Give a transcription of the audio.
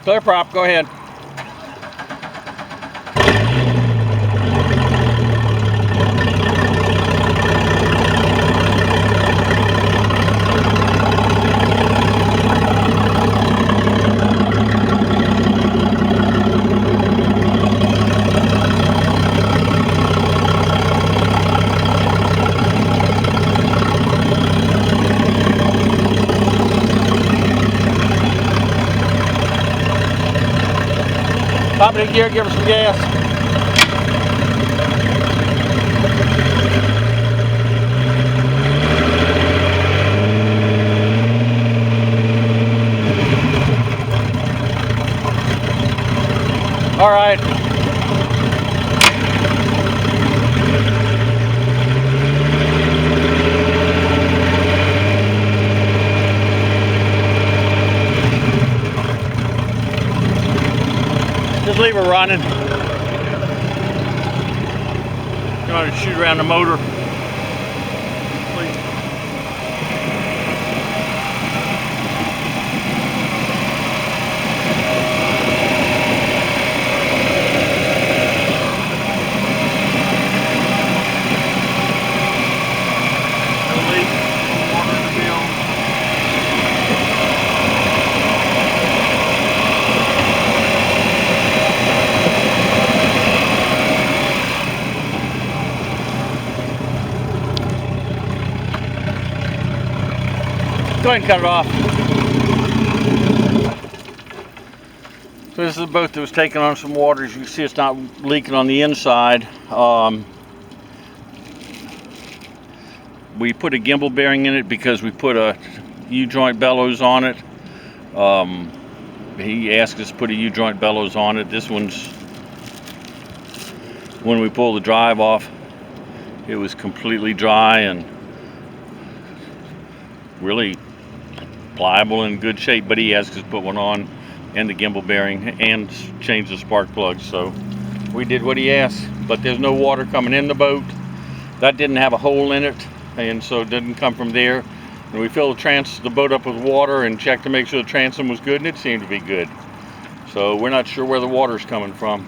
Clear prop, go ahead. Pop it in gear, give her some gas. All right. Just leave her running. You want to shoot around the motor? Please. Go ahead and cut it off. So this is the boat that was taking on some water. As you can see, it's not leaking on the inside. We put a gimbal bearing in it because we put a U-joint bellows on it. He asked us to put a U-joint bellows on it. This one's, when we pulled the drive off, it was completely dry and really pliable and in good shape, but he asked us to put one on and the gimbal bearing and change the spark plug, so we did what he asked. But there's no water coming in the boat. That didn't have a hole in it, and so it didn't come from there. And we filled the boat up with water and checked to make sure the transom was good, and it seemed to be good. So we're not sure where the water's coming from.